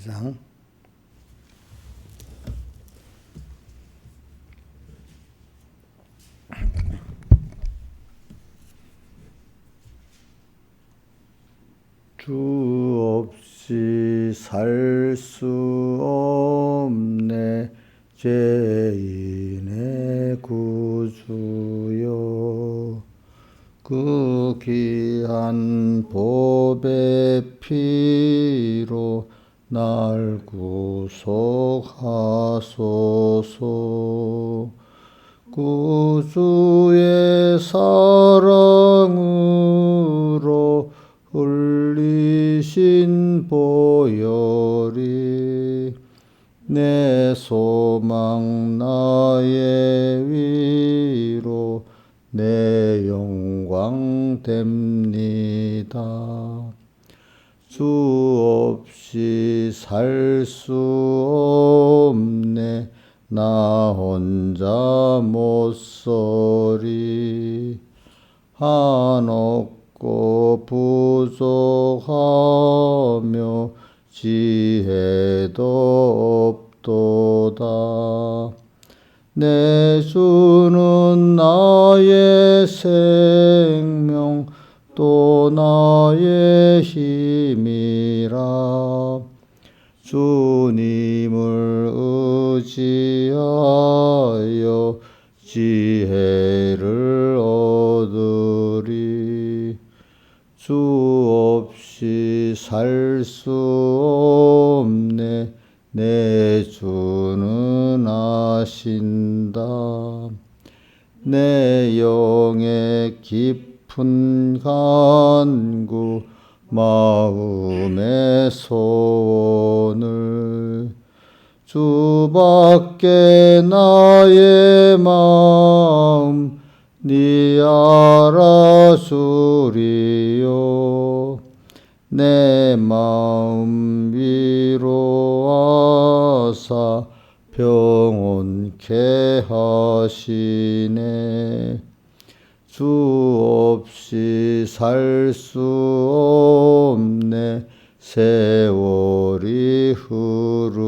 12장 주 없이 살 수 없네 죄인의 구주여. 그 귀한 보배 피로 날 구속하소서. 구주의 사랑으로 흘리신 보혈이 내 소망 나의 위로 내 영광 됩니다. 주 없이 살 수 없네 나 혼자 못서리. 한없고 부족하며 지혜도 없도다. 내 주는 나의 생명 또 나의 힘이라. 주님을 의지하여 지혜를 얻으리. 주 없이 살 수 없네 내 주는 아신다. 내 영의 깊은 간구 마음의 소원을 주밖에 나의 마음 니 알아주리요. 내 마음 위로하사 평온케 하시네. 주 없이 살 수 없네 세월이 흐르고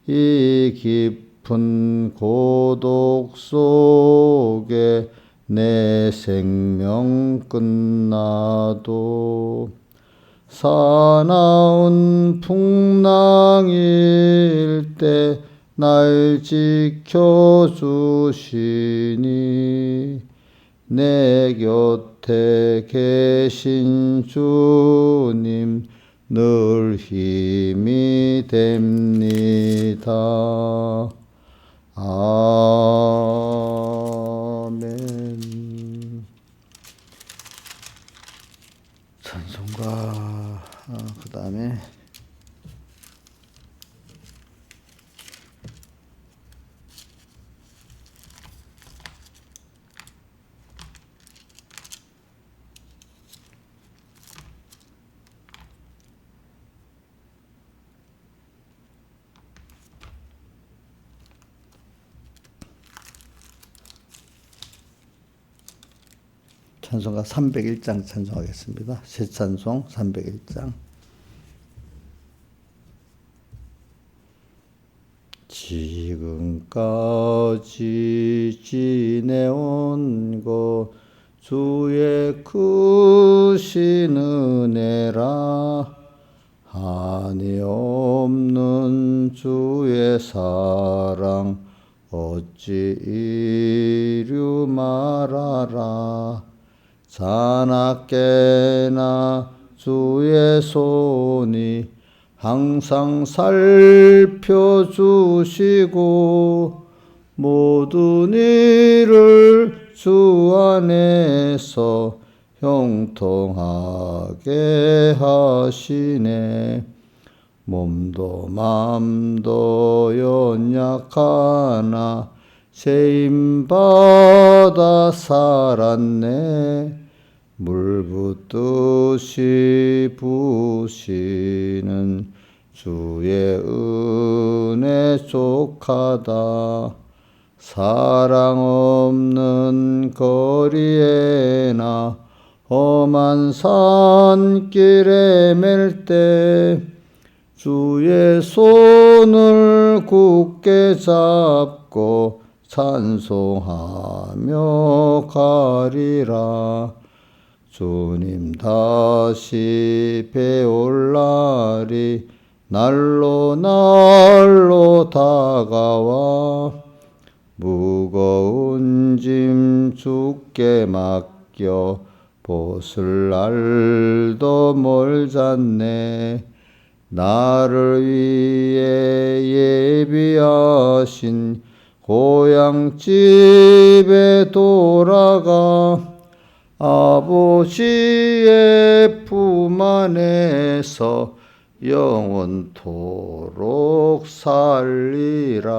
이 깊은 고독 속에 내 생명 끝나도 사나운 풍랑일 때 날 지켜주시니 내 곁에 계신 주님 늘 힘이 됩니다. 아멘. 찬송가 그 다음에 찬송가 301장 찬송하겠습니다. 새 찬송 301장. 지금까지 지내온 것 주의 크신 은혜라. 한이 없는 주의 사랑 어찌 이루 말하라. 자나깨나 주의 손이 항상 살펴주시고 모든 일을 주 안에서 형통하게 하시네. 몸도 맘도 연약하나 세임받아 살았네. 물 붓듯이 부시는 주의 은혜 족하다. 사랑 없는 거리에나 험한 산길에 맬 때 주의 손을 굳게 잡고 찬송하며 가리라. 주님 다시 배올 날이 날로 날로 다가와 무거운 짐 주께 맡겨 벗을 날도 멀잖네. 나를 위해 예비하신 고향집에 돌아가 아버지의 품 안에서 영원토록 살리라.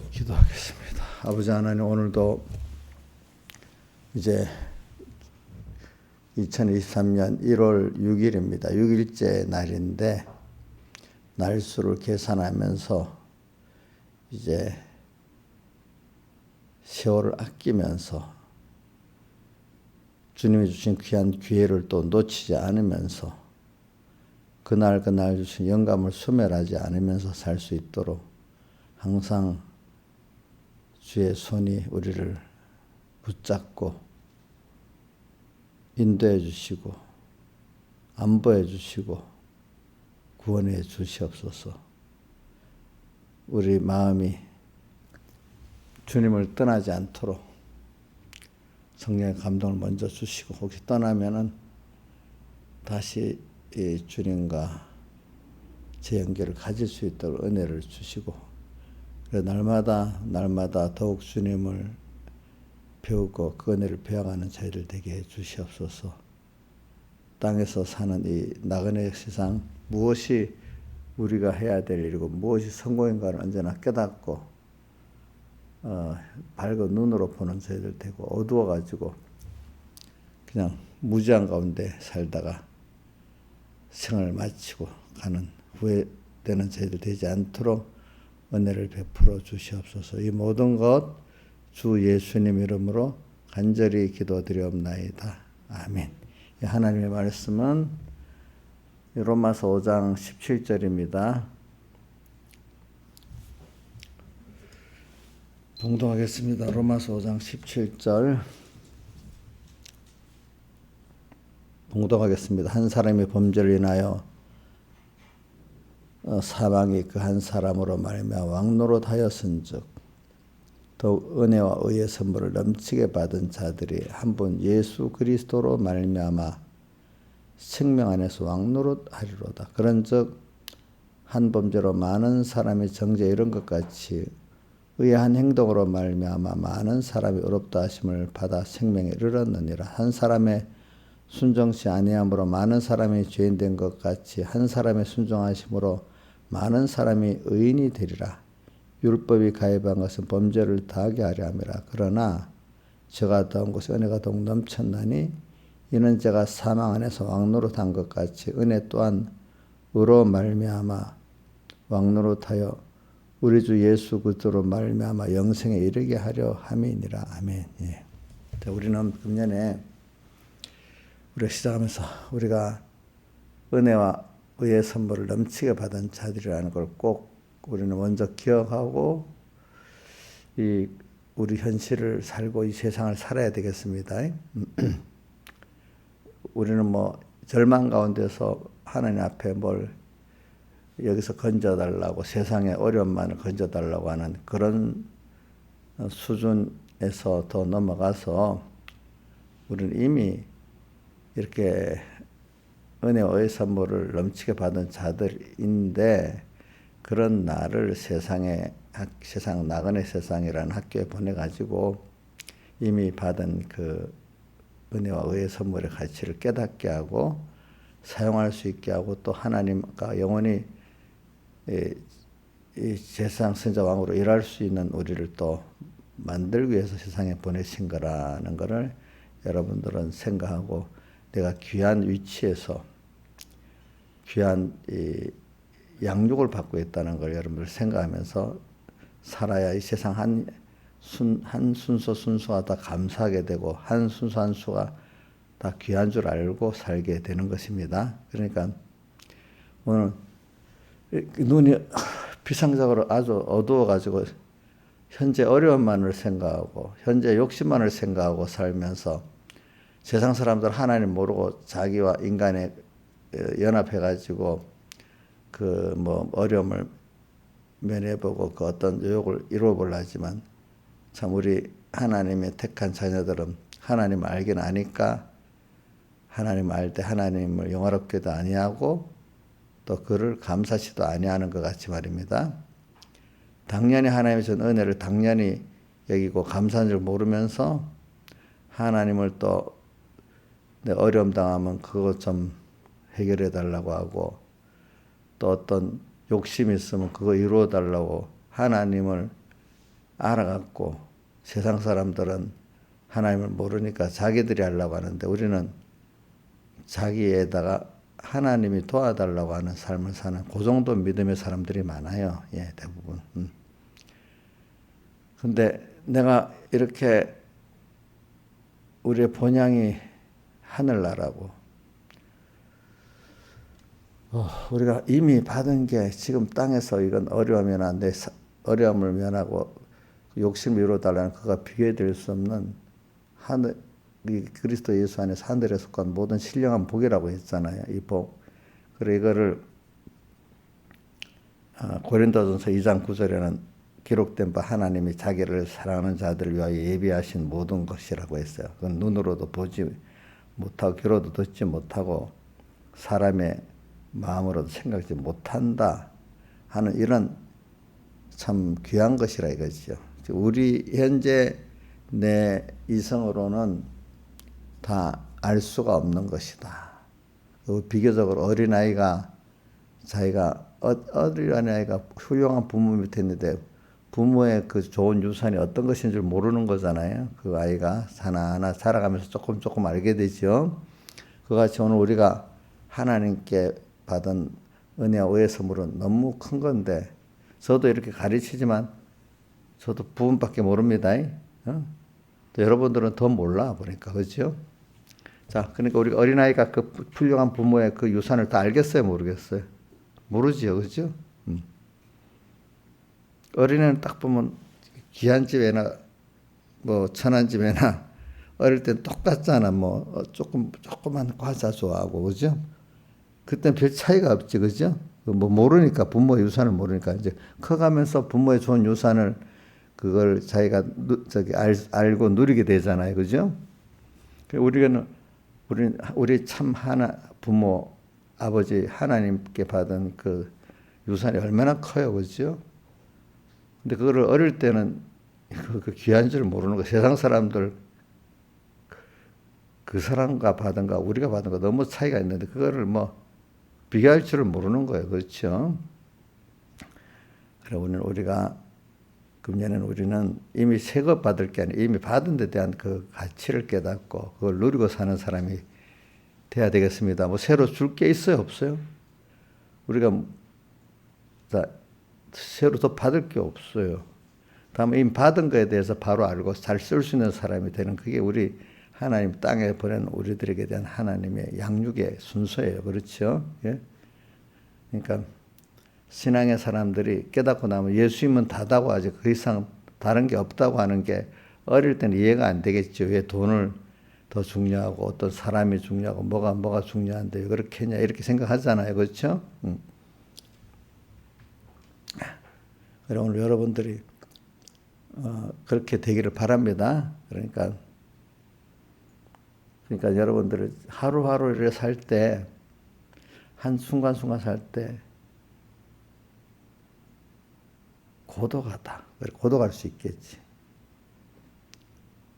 기도하겠습니다. 아버지 하나님, 오늘도 이제 2023년 1월 6일입니다. 6일째 날인데 날수를 계산하면서 이제 세월을 아끼면서 주님이 주신 귀한 기회를 또 놓치지 않으면서 그날 주신 영감을 소멸하지 않으면서 살 수 있도록 항상 주의 손이 우리를 붙잡고 인도해 주시고 안보해 주시고 구원해 주시옵소서. 우리 마음이 주님을 떠나지 않도록 성령의 감동을 먼저 주시고, 혹시 떠나면은 다시 주님과 재연결을 가질 수 있도록 은혜를 주시고, 날마다 더욱 주님을 배우고 그 은혜를 배워가는 저희들 되게 해 주시옵소서. 땅에서 사는 이 나그네 세상, 무엇이 우리가 해야 될 일이고 무엇이 성공인가를 언제나 깨닫고 밝은 눈으로 보는 저희들 되고, 어두워가지고 그냥 무지한 가운데 살다가 생을 마치고 가는 후회되는 저희들 되지 않도록 은혜를 베풀어 주시옵소서. 이 모든 것 주 예수님 이름으로 간절히 기도드리옵나이다. 아멘. 하나님의 말씀은 로마서 5장 17절입니다. 봉독하겠습니다. 로마서 5장 17절 봉독하겠습니다. 한 사람의 범죄를 인하여 사망이 그 한 사람으로 말미암아 왕노릇하였은즉 더욱 은혜와 의의 선물을 넘치게 받은 자들이 한 분 예수 그리스도로 말미암아 생명 안에서 왕노릇하리로다. 그런즉 한 범죄로 많은 사람이 정죄에 이른 것 같이 의의 한 행동으로 말미암아 많은 사람이 의롭다 하심을 받아 생명에 이르렀느니라. 한 사람의 순종치 아니함으로 많은 사람이 죄인 된 것 같이 한 사람의 순종하심으로 많은 사람이 의인이 되리라. 율법이 가입한 것은 범죄를 다하게 하려 함이라. 그러나 죄가 더한 곳에 은혜가 더욱 넘쳤나니 이는 제가 사망 안에서 왕노릇한 것 같이 은혜 또한 의로 말미암아 왕노릇하여 우리 주 예수 그리스도로 말미암아 영생에 이르게 하려 함이니라. 아멘. 예. 우리는 금년에 우리가 시작하면서 우리가 은혜와 의의 선물을 넘치게 받은 자들이라는 걸 꼭 우리는 먼저 기억하고 우리 현실을 살고 이 세상을 살아야 되겠습니다. 우리는 뭐 절망 가운데서 하나님 앞에 뭘 여기서 건져달라고, 세상의 어려움만을 건져달라고 하는 그런 수준에서 더 넘어가서 우리는 이미 이렇게 은혜와 의의 선물을 넘치게 받은 자들인데, 그런 나를 세상 나그네 세상이라는 학교에 보내가지고 이미 받은 그 은혜와 의의 선물의 가치를 깨닫게 하고 사용할 수 있게 하고, 또 하나님과 영원히 이 세상 선자 왕으로 일할 수 있는 우리를 또 만들기 위해서 세상에 보내신 거라는 것을 여러분들은 생각하고, 내가 귀한 위치에서 귀한 양육을 받고 있다는 걸 여러분들 생각하면서 살아야 이 세상 한 한 순서 순서가 다 감사하게 되고 한 순서 한 수가 다 귀한 줄 알고 살게 되는 것입니다. 그러니까 오늘 눈이 비상적으로 아주 어두워가지고 현재 어려움만을 생각하고 현재 욕심만을 생각하고 살면서 세상 사람들 하나님 모르고 자기와 인간에 연합해가지고 그 뭐 어려움을 면해보고 그 어떤 유혹을 이루어보려 하지만 참 우리 하나님의 택한 자녀들은 하나님을 알긴 아니까 하나님을 알 때 하나님을 영화롭게도 아니하고 또 그를 감사치도 아니하는 것 같이 말입니다. 당연히 하나님의 전 은혜를 당연히 여기고 감사한 줄 모르면서 하나님을 또 어려움 당하면 그것 좀 해결해 달라고 하고 또 어떤 욕심이 있으면 그거 이루어 달라고 하나님을 알아갖고 세상 사람들은 하나님을 모르니까 자기들이 하려고 하는데 우리는 자기에다가 하나님이 도와달라고 하는 삶을 사는 그 정도 믿음의 사람들이 많아요. 예, 대부분. 근데 내가 이렇게 우리의 본향이 하늘나라고 우리가 이미 받은 게 지금 땅에서 이건 어려움이나 내 어려움을 면하고 욕심을 이루어달라는 그가 비교될 수 없는 하늘, 그리스도 예수 안에서 하늘에 속한 모든 신령한 복이라고 했잖아요. 이 복. 그리고 이거를 고린도전서 2장 9절에는 기록된 바 하나님이 자기를 사랑하는 자들을 위하여 예비하신 모든 것이라고 했어요. 그건 눈으로도 보지 못하고 귀로도 듣지 못하고 사람의 마음으로도 생각지 못한다 하는 이런 참 귀한 것이라 이거죠. 우리 현재 내 이성으로는 다 알 수가 없는 것이다. 비교적으로 어린아이가 자기가 어린아이가 훌륭한 부모 밑에 있는데 부모의 그 좋은 유산이 어떤 것인 줄 모르는 거잖아요. 그 아이가 하나하나 자라가면서 조금 알게 되죠. 그같이 오늘 우리가 하나님께 받은 은혜와 의의 선물은 너무 큰 건데 저도 이렇게 가르치지만 저도 부분밖에 모릅니다. 또 여러분들은 더 몰라 보니까 그렇죠? 자, 그러니까 우리 어린아이가 그 훌륭한 부모의 그 유산을 다 알겠어요, 모르겠어요? 모르지요, 그렇죠? 어린애는 딱 보면 귀한 집에나 뭐 천한 집에나 어릴 땐 똑같잖아. 뭐 조그만 과자 좋아하고 그죠? 그때는 별 차이가 없지, 그죠? 뭐 모르니까 부모의 유산을 모르니까 이제 커가면서 부모의 좋은 유산을 그걸 자기가 알고 누리게 되잖아요, 그죠? 우리 참 부모 아버지 하나님께 받은 그 유산이 얼마나 커요, 그죠? 근데 그거를 어릴 때는 그 귀한 줄 모르는 거. 세상 사람들 그 사람과 받은 거 우리가 받은 거 너무 차이가 있는데 그거를 뭐 비교할 줄을 모르는 거예요. 그렇죠? 그래 우리가 금년에는 우리는 이미 새 것 받을 게 아니라 이미 받은 데 대한 그 가치를 깨닫고 그걸 누리고 사는 사람이 돼야 되겠습니다. 뭐 새로 줄 게 있어요, 없어요? 우리가 새로 더 받을 게 없어요. 다음에 이미 받은 거에 대해서 바로 알고 잘 쓸 수 있는 사람이 되는 그게 우리 하나님 땅에 보낸 우리들에게 대한 하나님의 양육의 순서예요. 그렇죠? 예? 그러니까 신앙의 사람들이 깨닫고 나면 예수님은 다다고 하지 그 이상 다른 게 없다고 하는 게 어릴 때는 이해가 안 되겠죠. 왜 돈을 더 중요하고 어떤 사람이 중요하고 뭐가 중요한데 왜 그렇게 했냐 이렇게 생각하잖아요. 그렇죠? 그래 오늘 여러분들이 그렇게 되기를 바랍니다. 그러니까 여러분들을 하루하루를 살 때 한 순간순간 살 때 고독하다. 고독할 수 있겠지.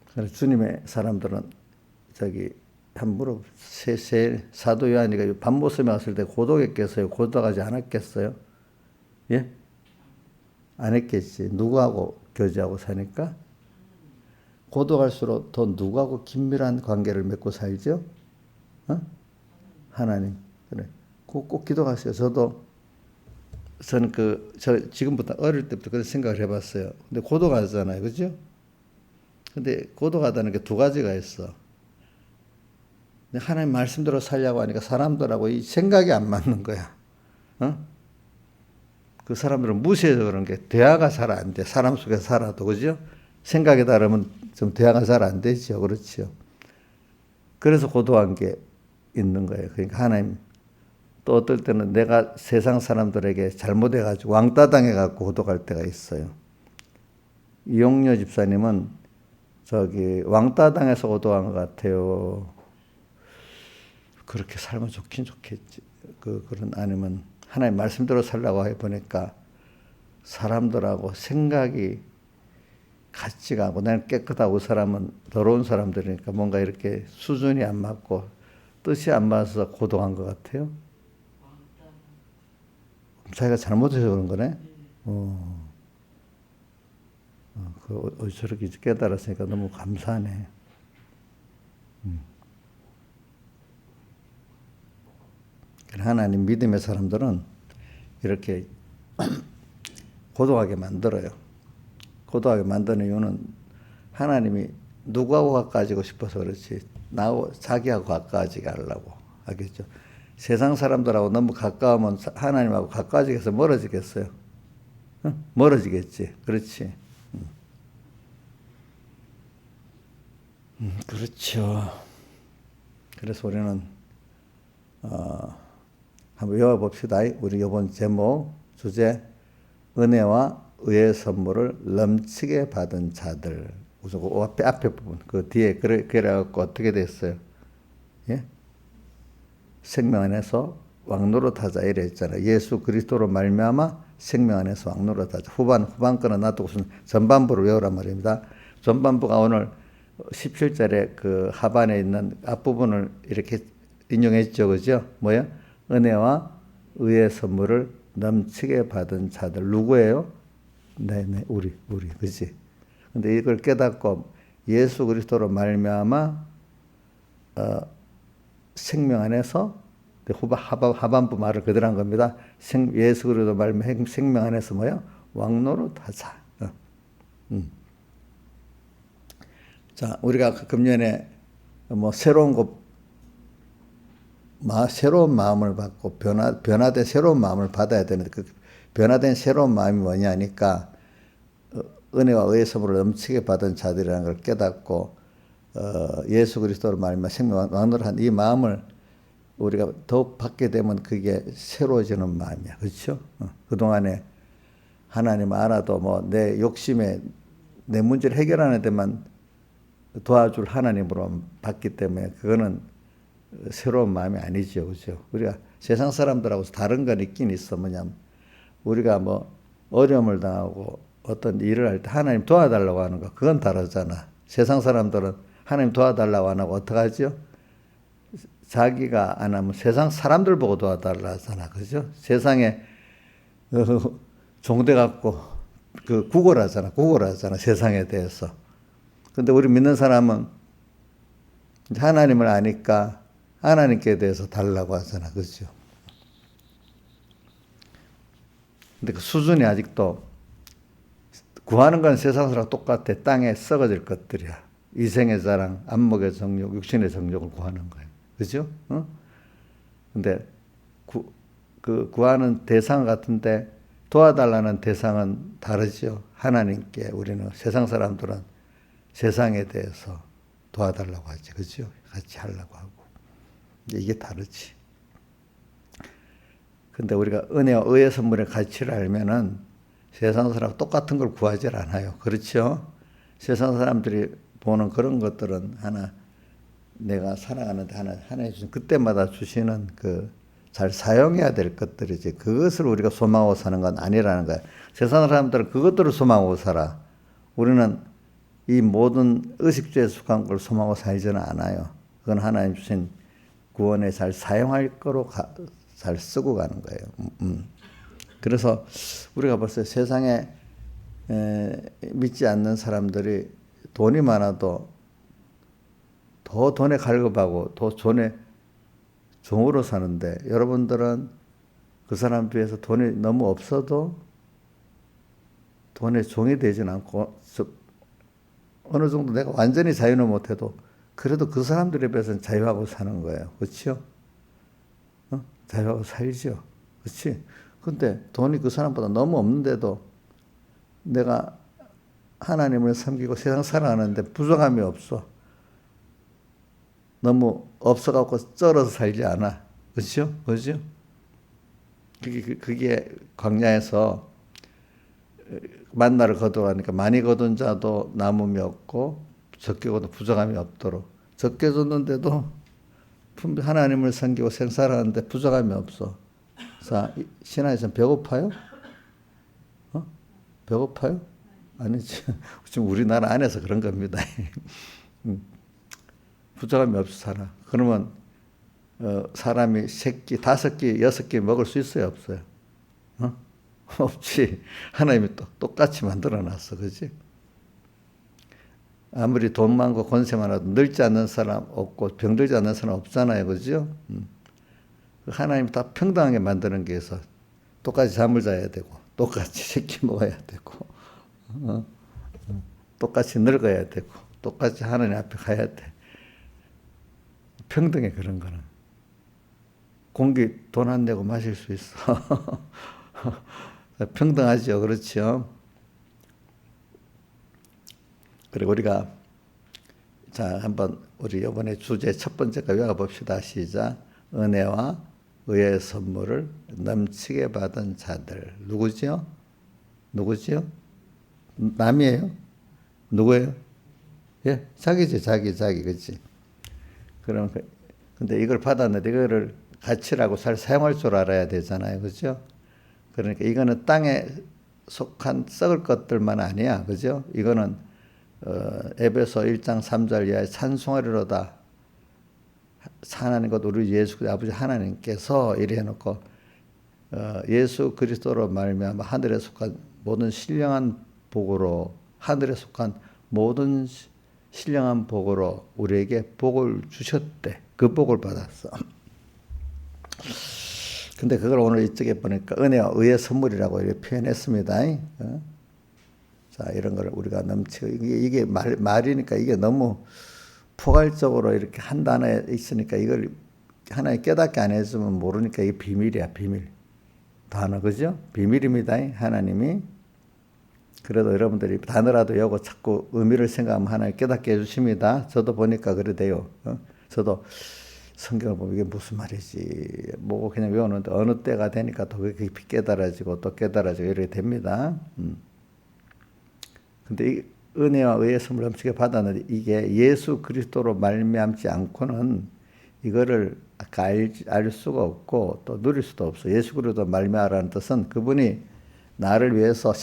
그래서 주님의 사람들은 한 무릎 사도 요한이가 밤모섬에 왔을 때 고독했겠어요? 고독하지 않았겠어요? 예? 안 했겠지. 누구하고 교제하고 사니까? 고독할수록 더 누구하고 긴밀한 관계를 맺고 살죠? 하나님. 그래. 꼭 기도하세요. 저는 지금부터 어릴 때부터 그런 생각을 해봤어요. 근데 고독하잖아요. 그죠? 근데 고독하다는 게 두 가지가 있어. 하나님 말씀대로 살려고 하니까 사람들하고 이 생각이 안 맞는 거야. 어? 그 사람들은 무시해서 그런 게 대화가 잘 안 돼. 사람 속에서 살아도, 그죠? 생각이 다르면 좀 대화가 잘 안 되죠. 그렇죠. 그래서 고독한 게 있는 거예요. 그러니까 하나님, 또 어떨 때는 내가 세상 사람들에게 잘못해가지고 왕따 당해갖고 고독할 때가 있어요. 이용녀 집사님은 저기 왕따 당해서 고독한 것 같아요. 그렇게 살면 좋긴 좋겠지. 그런 아니면 하나님 말씀대로 살라고 해보니까 사람들하고 생각이 같지가 않고, 나는 깨끗하고 사람은 더러운 사람들이니까 뭔가 이렇게 수준이 안 맞고 뜻이 안 맞아서 고독한 것 같아요. 자기가 잘못해서 그런 거네. 저렇게 깨달았으니까 너무 감사하네. 하나님 믿음의 사람들은 이렇게 고독하게 만들어요. 고독하게 만드는 이유는 하나님이 누구하고 가까워지고 싶어서 그렇지, 나하고 자기하고 가까워지게 하려고 하겠죠. 세상 사람들하고 너무 가까우면 하나님하고 가까워지겠어? 멀어지겠어요? 응? 멀어지겠지. 그렇지. 그렇죠. 그래서 우리는 한번 외워봅시다. 우리 이번 제목 주제, 은혜와 의의 선물을 넘치게 받은 자들. 우선 그 앞에 부분, 그 뒤에 그래갖고 어떻게 됐어요? 예? 생명 안에서 왕노릇하자 이래 있잖아요. 예수 그리스도로 말미암아 생명 안에서 왕노릇하자. 후반 거는 놔두고 전반부를 외우란 말입니다. 전반부가 오늘 17절에 그 하반에 있는 앞부분을 이렇게 인용했죠. 그죠? 뭐야? 은혜와 의의 선물을 넘치게 받은 자들. 누구예요? 네네, 우리. 그지? 근데 이걸 깨닫고 예수 그리스도로 말미암아 생명 안에서, 하반부 말을 그대로 한 겁니다. 예수 그리스도 말미암아 생명 안에서 뭐야? 왕노릇하자. 자, 우리가 금년에 뭐 새로운 마음을 받고 변화된 새로운 마음을 받아야 되는데, 그 변화된 새로운 마음이 뭐냐니까 은혜와 의의 선물을 넘치게 받은 자들이라는 걸 깨닫고 예수 그리스도로 말미암아 생명 왕노릇한 이 마음을 우리가 더욱 받게 되면 그게 새로워지는 마음이야. 그렇죠? 그동안에 하나님 알아도 뭐 내 욕심에 내 문제를 해결하는 데만 도와줄 하나님으로 봤기 때문에 그거는 새로운 마음이 아니죠. 그렇죠? 우리가 세상 사람들하고 다른 건 있긴 있어. 뭐냐면 우리가 뭐 어려움을 당하고 어떤 일을 할 때 하나님 도와달라고 하는 거, 그건 다르잖아. 세상 사람들은 하나님 도와달라고 안 하고 어떡하죠? 자기가 안 하면 세상 사람들 보고 도와달라 하잖아. 그죠? 세상에 종돼갖고 구걸하잖아. 세상에 대해서. 근데 우리 믿는 사람은 하나님을 아니까 하나님께 대해서 달라고 하잖아. 그죠? 근데 그 수준이 아직도, 구하는 건 세상 사람과 똑같아. 땅에 썩어질 것들이야. 이생의 자랑, 안목의 정욕, 육신의 정욕을 구하는 거예요. 그죠? 근데 구하는 대상 같은데 도와달라는 대상은 다르죠. 하나님께. 우리는, 세상 사람들은 세상에 대해서 도와달라고 하지. 그죠? 같이 하려고 하고. 이게 다르지. 근데 우리가 은혜와 의의 선물의 가치를 알면은 세상 사람 똑같은 걸 구하지 않아요. 그렇죠? 세상 사람들이 보는 그런 것들은 하나, 내가 살아가는데 하나 주신, 그때마다 주시는 잘 사용해야 될 것들이지, 그것을 우리가 소망하고 사는 건 아니라는 거야. 세상 사람들은 그것들을 소망하고 살아. 우리는 이 모든 의식주에 속한 걸 소망하고 살지는 않아요. 그건 하나님 주신 구원에 잘 사용할 거로 잘 쓰고 가는 거예요. 그래서 우리가 벌써 세상에 믿지 않는 사람들이 돈이 많아도 더 돈에 갈급하고 더 돈에 종으로 사는데, 여러분들은 그 사람 비해서 돈이 너무 없어도 돈의 종이 되진 않고 어느 정도 내가 완전히 자유는 못해도 그래도 그 사람들에 비해서는 자유하고 사는 거예요. 그렇죠? 자유하고 살죠. 그렇지? 근데 돈이 그 사람보다 너무 없는데도 내가 하나님을 섬기고 세상 살아가는데 부족함이 없어. 너무 없어갖고 쩔어서 살지 않아. 그렇죠? 그렇죠? 그게 광야에서 만나를 거두라니까 많이 거둔 자도 남음이 없고 적게 거도 부족함이 없도록. 적게 줬는데도 하나님을 섬기고 생살하는데 부족함이 없어. 자, 신앙에서는 배고파요? 배고파요? 아니지. 지금 우리나라 안에서 그런 겁니다. 부족함이 없어 살아. 그러면 사람이 3끼, 5끼, 6끼 먹을 수 있어요? 없어요? 없지. 하나님이 똑같이 만들어놨어. 그지? 아무리 돈 많고 권세 많아도 늙지 않는 사람 없고 병들지 않는 사람 없잖아요. 그죠? 하나님이 다 평등하게 만드는 게 있어. 똑같이 잠을 자야 되고 똑같이 새끼 먹어야 되고 똑같이 늙어야 되고 똑같이 하나님 앞에 가야 돼. 평등해. 그런 거는. 공기 돈 안 내고 마실 수 있어. 평등하죠. 그렇죠? 그리고 우리가 자 한번 우리 이번에 주제 첫 번째가 외워봅시다. 시작. 은혜와 의의 선물을 넘치게 받은 자들. 누구지요? 누구지요? 남이에요? 누구예요? 예, 자기지, 자기, 그렇지. 그럼 근데 이걸 받았는데 이거를 가치라고 잘 사용할 줄 알아야 되잖아요, 그렇죠? 그러니까 이거는 땅에 속한 썩을 것들만 아니야, 그죠? 이거는 에베소 1장 3절 이하에 찬송하리로다. 하나님 것 우리 예수 그리스도 아버지 하나님께서 이래 해놓고 예수 그리스도로 말미암아 하늘에 속한 모든 신령한 복으로 하늘에 속한 모든 신령한 복으로 우리에게 복을 주셨대. 그 복을 받았어. 근데 그걸 오늘 이쪽에 보니까 은혜와 의의 선물이라고 이렇게 표현했습니다. 자, 이런 걸 우리가 넘치고 이게 말이니까 이게 너무 포괄적으로 이렇게 한 단어에 있으니까 이걸 하나님 깨닫게 안 해주면 모르니까 이게 비밀이야, 비밀. 단어, 그죠? 비밀입니다. 하나님이. 그래도 여러분들이 단어라도 외우고 자꾸 의미를 생각하면 하나님 깨닫게 해주십니다. 저도 보니까 그래 돼요. 저도 성경을 보면 이게 무슨 말이지. 뭐 그냥 외우는데 어느 때가 되니까 더 깊이 깨달아지고 또 깨달아지고 이렇게 됩니다. 근데 이 은혜와 의의 선물 넘치게 받았는데 이게 예수 그리스도로 말미암지 않고는 이거를 알 수가 없고 또 누릴 수도 없어. 예수 그리스도 말미암으라는 뜻은 그분이 나를 위해서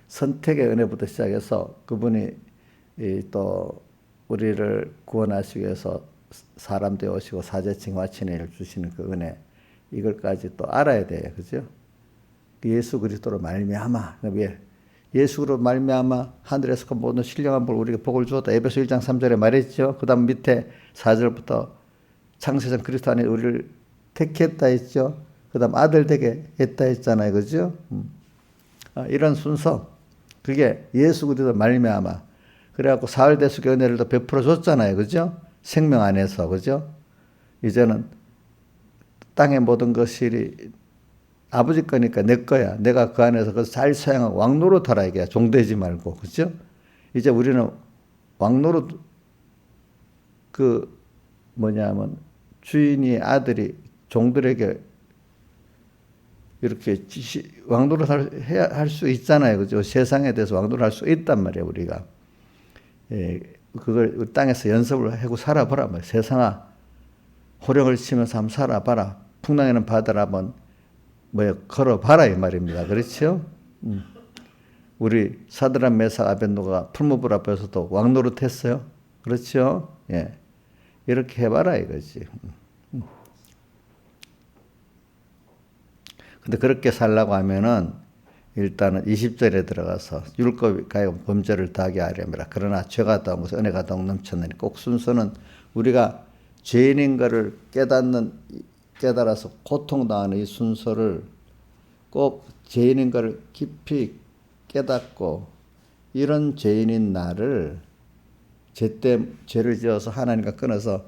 선택의 은혜부터 시작해서 그분이 또 우리를 구원하시기 위해서 사람 되어 오시고 사제층 와치네를 주시는 그 은혜 이걸까지 또 알아야 돼요. 그죠? 예수 그리스도로 말미암아. 왜? 예수로 말미암아 하늘에서 그 모든 신령한 복 우리에게 복을 주었다. 에베소 1장 3절에 말했죠. 그 다음 밑에 4절부터 창세전 그리스도 안에 우리를 택했다 했죠. 그 다음 아들 되게 했다 했잖아요. 그죠? 이런 순서. 그게 예수 그리스도 말미암아. 그래갖고 사흘 대속의 은혜를 더 베풀어 줬잖아요. 그죠? 생명 안에서. 그죠? 이제는 땅의 모든 것이 아버지 거니까 내 거야. 내가 그 안에서 그걸 잘 사용하고 왕노릇하라 이게 종되지 말고. 그죠? 이제 우리는 왕노릇 뭐냐면 주인이 아들이 종들에게 이렇게 왕노릇 할 수 있잖아요. 그죠? 세상에 대해서 왕노릇 할 수 있단 말이에요, 우리가. 예, 그걸 땅에서 연습을 하고 살아봐라. 세상아, 호령을 치면서 한번 살아봐라. 풍랑에는 바다를 한번 걸어봐라 이 말입니다. 그렇죠? 우리 사드락 메삭 아벳노가 풀무불 앞에서도 왕노릇 했어요. 그렇죠? 예, 이렇게 해봐라 이거지. 근데 그렇게 살라고 하면은 일단은 20절에 들어가서 율법이 가요 범죄를 더하게 하려니라. 그러나 죄가 더한 것은 은혜가 더욱 넘쳤느니 꼭 순서는 우리가 죄인인 것을 깨달아서 고통당하는 이 순서를 꼭 죄인인 것을 깊이 깨닫고 이런 죄인인 나를 죄를 지어서 하나님과 끊어서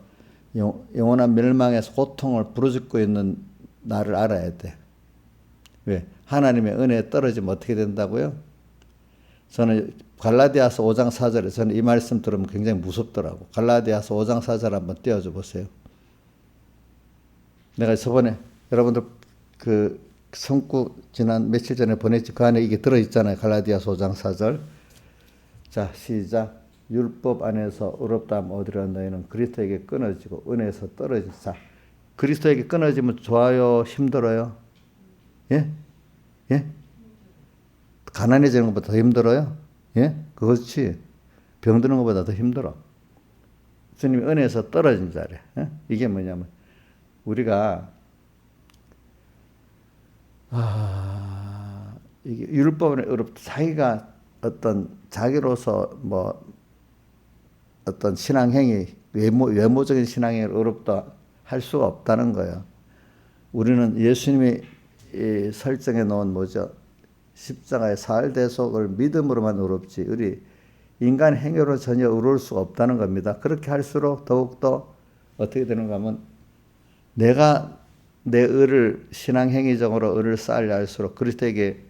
영원한 멸망에서 고통을 부르짖고 있는 나를 알아야 돼. 왜? 하나님의 은혜에 떨어지면 어떻게 된다고요? 저는 갈라디아서 5장 4절에 저는 이 말씀 들으면 굉장히 무섭더라고. 갈라디아서 5장 4절 한번 띄워줘 보세요. 내가 저번에 여러분들 그 성구 지난 며칠 전에 보냈지. 그 안에 이게 들어있잖아요. 갈라디아서 5장 4절. 자, 시작. 율법 안에서 어렵다 하면 어디로 너희는 그리스도에게 끊어지고 은혜에서 떨어진 자. 그리스도에게 끊어지면 좋아요? 힘들어요? 예? 예? 가난해지는 것보다 더 힘들어요? 예? 그렇지. 병드는 것보다 더 힘들어. 주님이 은혜에서 떨어진 자래. 예? 이게 뭐냐면 우리가 이게 율법은 어렵다. 자기가 어떤 자기로서 뭐 어떤 신앙행위 외모적인 신앙행위를 어렵다 할 수가 없다는 거예요. 우리는 예수님이 설정해 놓은 뭐죠? 십자가의 사흘 대속을 믿음으로만 어렵지 우리 인간 행위로 전혀 어려울 수가 없다는 겁니다. 그렇게 할수록 더욱더 어떻게 되는가 하면 내가 내 의를 신앙행위적으로 의를 쌓으려 할수록 그리스도에게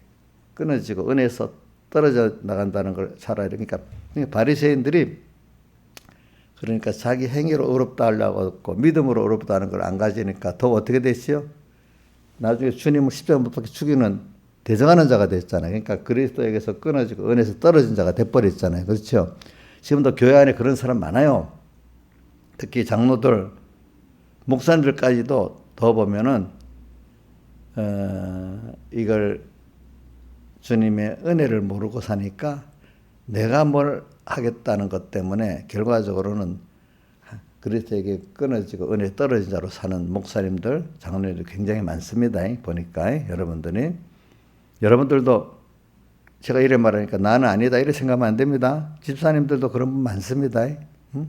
끊어지고 은혜에서 떨어져 나간다는 걸 잘 알아야 되니까 바리새인들이 그러니까 자기 행위로 어렵다 하려고 했고 믿음으로 어렵다 하는 걸 안 가지니까 더 어떻게 됐어요? 나중에 주님을 십자가에 못 박혀 죽이는 대적하는 자가 됐잖아요. 그러니까 그리스도에게서 끊어지고 은혜에서 떨어진 자가 돼버렸잖아요. 그렇죠? 지금도 교회 안에 그런 사람 많아요. 특히 장로들, 목사님들까지도 더 보면은 이걸 주님의 은혜를 모르고 사니까 내가 뭘 하겠다는 것 때문에 결과적으로는 그리스도에게 끊어지고 은혜 떨어진 자로 사는 목사님들, 장로님들 굉장히 많습니다. 보니까 여러분들도 제가 이래 말하니까 나는 아니다 이렇게 생각하면 안 됩니다. 집사님들도 그런 분 많습니다. 응?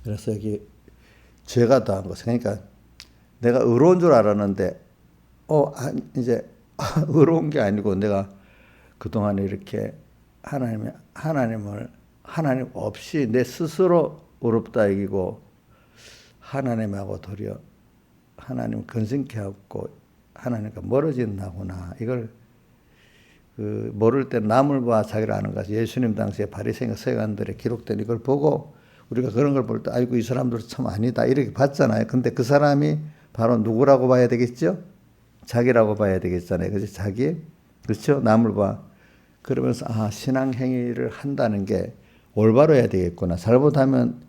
그래서 여기 죄가 더한 것. 그러니까 내가 의로운 줄 알았는데, 이제 의로운 게 아니고 내가 그동안에 이렇게 하나님 없이 내 스스로 어렵다 여기고 하나님하고 도리어 하나님 근심케 하고 하나님과 멀어진다구나. 이걸 모를 때 남을 봐 자기를 아는 것이 예수님 당시에 바리새인과 서기관들의 기록된 이걸 보고 우리가 그런 걸 볼 때 아이고 이 사람들 참 아니다 이렇게 봤잖아요. 근데 그 사람이 바로 누구라고 봐야 되겠죠? 자기라고 봐야 되겠잖아요. 그래서 자기, 그렇죠? 남을 봐. 그러면서 신앙 행위를 한다는 게 올바로야 되겠구나. 잘못하면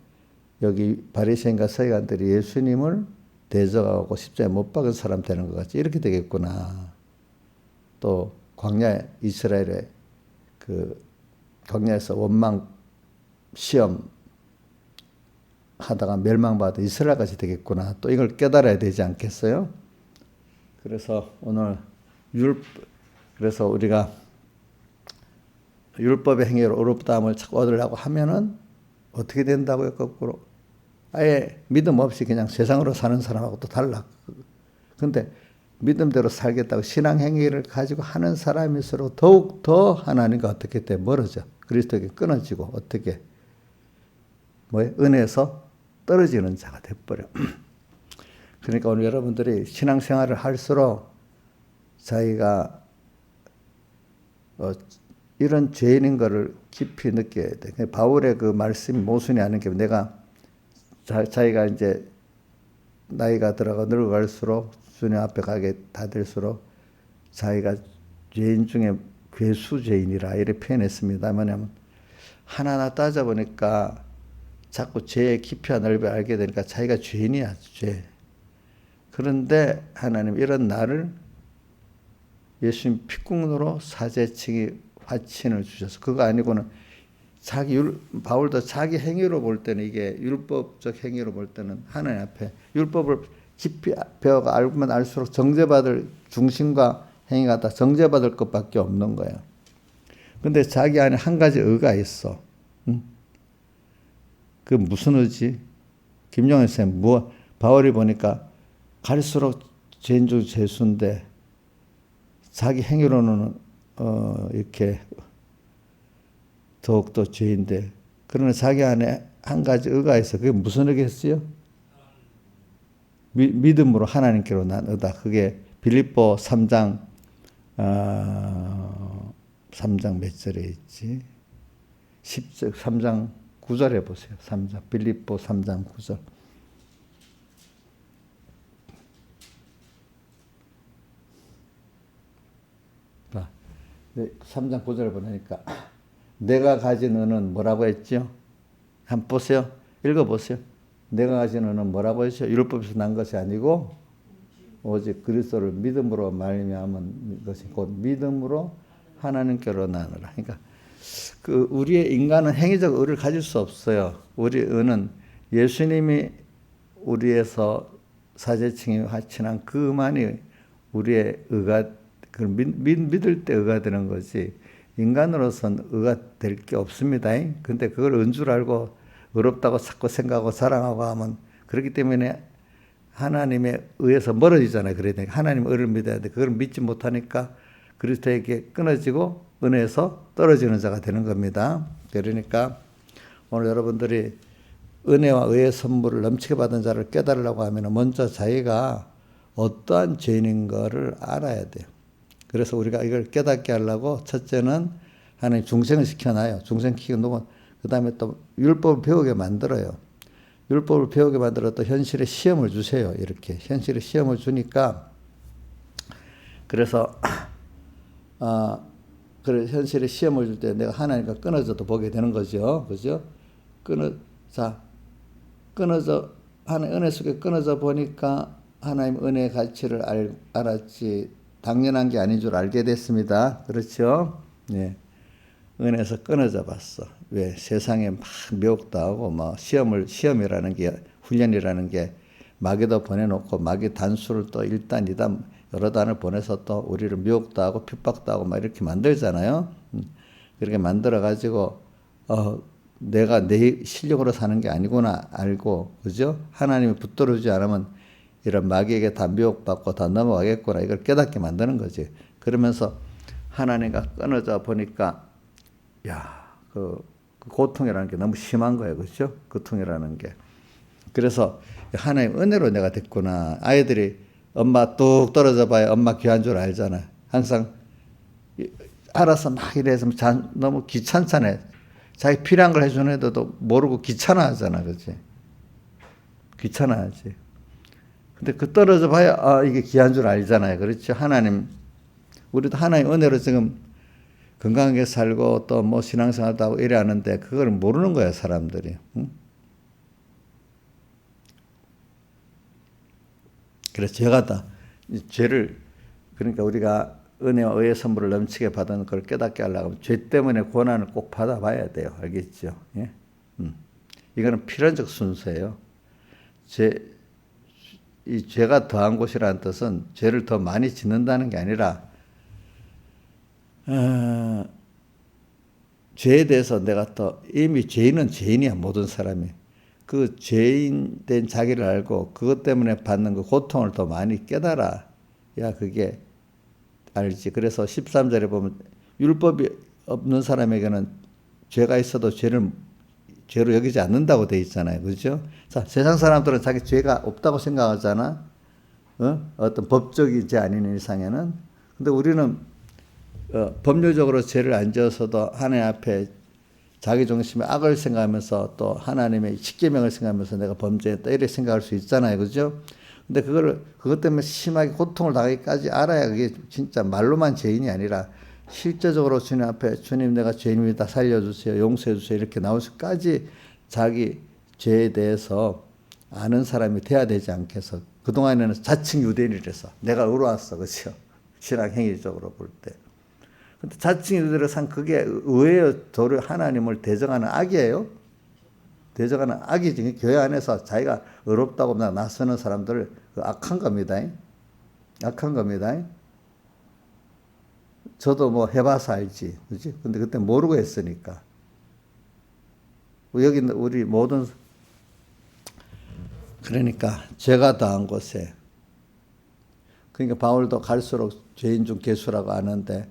여기 바리새인과 서기관들이 예수님을 대적하고 십자가에 못 박은 사람 되는 것 같이 이렇게 되겠구나. 또 광야 이스라엘의 그 광야에서 원망 시험 하다가 멸망받아 이스라엘같이 되겠구나. 또 이걸 깨달아야 되지 않겠어요? 그래서 오늘 그래서 우리가 율법의 행위로 어렵다함을 자꾸 얻으려고 하면은 어떻게 된다고요? 거꾸로 아예 믿음 없이 그냥 세상으로 사는 사람하고 또 달라. 근데 믿음대로 살겠다고 신앙 행위를 가지고 하는 사람일수록 더욱 더 하나님과 어떻게 돼 멀어져. 그리스도에게 끊어지고 어떻게 은혜에서 떨어지는 자가 돼버려. 그러니까 오늘 여러분들이 신앙생활을 할수록 자기가 이런 죄인인 것을 깊이 느껴야 돼. 바울의 그 말씀이 모순이 아닌 게 내가 자기가 이제 나이가 들어가 늙어갈수록 주님 앞에 가게 다 될수록 자기가 죄인 중에 괴수 죄인이라 이렇게 표현했습니다. 뭐냐면 하나하나 따져보니까 자꾸 죄의 깊이와 넓이를 알게 되니까 자기가 죄인이야, 죄. 그런데 하나님 이런 나를 예수님 피국으로 사제칭이 화친을 주셔서 그거 아니고는 바울도 자기 행위로 볼 때는 이게 율법적 행위로 볼 때는 하나님 앞에 율법을 깊이 배워가 알면 알수록 정죄받을 중심과 행위가 다 정죄받을 것밖에 없는 거예요. 근데 자기 안에 한 가지 의가 있어. 그 무슨 의지? 김종현 쌤, 바울이 보니까 갈수록 죄인 중 죄수인데 자기 행위로는 이렇게 더욱더 죄인데, 그러나 자기 안에 한 가지 의가 있어. 그게 무슨 의겠어요? 믿음으로 하나님께로 난 의다. 그게 빌립보 3장 3장 몇 절에 있지? 10절 3장 9절에 보세요. 3장 빌립보 3장 9절. 봐. 3장 9절을 보니까 내가 가진 은은 뭐라고 했죠? 한번 보세요. 읽어보세요. 내가 가진 은은 뭐라고 했죠? 율법에서 난 것이 아니고 오직 그리스도를 믿음으로 말미암은 것이 곧 믿음으로 하나님께로 나누라. 그러니까 그 우리의 인간은 행위적 의를 가질 수 없어요. 우리 의는 예수님이 우리에서 사제층이 화친한 그만이 우리의 의가, 믿을 때 의가 되는 거지 인간으로서는 의가 될 게 없습니다. 근데 그걸 은 줄 알고 의롭다고 자꾸 생각하고 자랑하고 하면, 그렇기 때문에 하나님의 의에서 멀어지잖아요. 그러니까 하나님의 의를 믿어야 돼. 그걸 믿지 못하니까 그리스도에게 끊어지고 은혜에서 떨어지는 자가 되는 겁니다. 그러니까 오늘 여러분들이 은혜와 의의 선물을 넘치게 받은 자를 깨달으려고 하면 먼저 자기가 어떠한 죄인인 거를 알아야 돼요. 그래서 우리가 이걸 깨닫게 하려고 첫째는 하나님 중생을 시켜놔요. 중생시켜 놓고 그 다음에 또 율법을 배우게 만들어요. 율법을 배우게 만들어 또 현실에 시험을 주세요. 이렇게 현실에 시험을 주니까, 그래서 그래 현실에 시험을 줄 때 내가 하나님과 끊어져도 보게 되는 거죠. 그죠? 끊어져 하나님 은혜 속에 끊어져 보니까 하나님 은혜의 가치를 알았지 당연한 게 아닌 줄 알게 됐습니다. 그렇죠? 네. 은혜에서 끊어져 봤어. 왜? 세상에 막 미혹도 하고 막 시험이라는 게, 훈련이라는 게 마귀도 보내놓고 마귀 단수를 또 1단, 2단 여러 단을 보내서 또 우리를 미혹도 하고 핍박도 하고 막 이렇게 만들잖아요. 그렇게 만들어 가지고 내가 내 실력으로 사는 게 아니구나 알고, 그죠? 하나님이 붙들어주지 않으면 이런 마귀에게 다 미혹받고 다 넘어가겠구나, 이걸 깨닫게 만드는 거지. 그러면서 하나님과 끊어져 보니까 그 고통이라는 게 너무 심한 거예요. 그렇죠? 고통이라는 게. 그래서 하나님 은혜로 내가 됐구나. 아이들이 엄마 뚝 떨어져 봐야 엄마 귀한 줄 알잖아. 항상 알아서 막 이래서 너무 귀찮잖아요. 자기 필요한 걸 해주는 애들도 모르고 귀찮아하잖아. 그렇지? 귀찮아하지. 근데 그 떨어져 봐야 이게 귀한 줄 알잖아요. 그렇죠? 우리도 하나님 은혜로 지금 건강하게 살고 또 뭐 신앙생활도 하고 이래 하는데 그걸 모르는 거야, 사람들이. 응? 그래서 제가 다 죄를, 그러니까 우리가 은혜와 의의 선물을 넘치게 받은 걸 깨닫게 하려고 하면 죄 때문에 고난을 꼭 받아봐야 돼요. 알겠죠? 예? 이거는 필연적 순서예요. 이 죄가 더한 곳이라는 뜻은 죄를 더 많이 짓는다는 게 아니라 죄에 대해서 내가 또 이미 죄인은 죄인이야. 모든 사람이. 그 죄인 된 자기를 알고 그것 때문에 받는 그 고통을 더 많이 깨달아. 야, 그게 알지. 그래서 13절에 보면 율법이 없는 사람에게는 죄가 있어도 죄로 여기지 않는다고 돼 있잖아요. 그렇죠? 자, 세상 사람들은 자기 죄가 없다고 생각하잖아. 어떤 법적인 죄 아닌 이상에는. 근데 우리는 법률적으로 죄를 안 지어서도 하나님 앞에 자기 중심에 악을 생각하면서 또 하나님의 십계명을 생각하면서 내가 범죄했다 이렇게 생각할 수 있잖아요. 그죠? 근데 그것 때문에 심하게 고통을 당하기까지 알아야 그게 진짜 말로만 죄인이 아니라 실제적으로 주님 앞에 주님 내가 죄인입니다. 살려주세요. 용서해주세요. 이렇게 나올 수까지 자기 죄에 대해서 아는 사람이 돼야 되지 않겠어. 그동안에는 자칭 유대인이라서 내가 의로웠어. 그렇죠? 신앙 행위적으로 볼 때. 근데 자칭 유대인으로 산 그게 의외의 도를 하나님을 대적하는 악이에요. 대적하는 악이지. 교회 안에서 자기가 의롭다고 나서는 사람들을 악한 겁니다. 악한 겁니다. 저도 뭐 해봐서 알지. 그지? 근데 그때 모르고 했으니까. 여기 우리 모든 그러니까 죄가 더한 곳에, 그러니까 바울도 갈수록 죄인 중 괴수라고 하는데,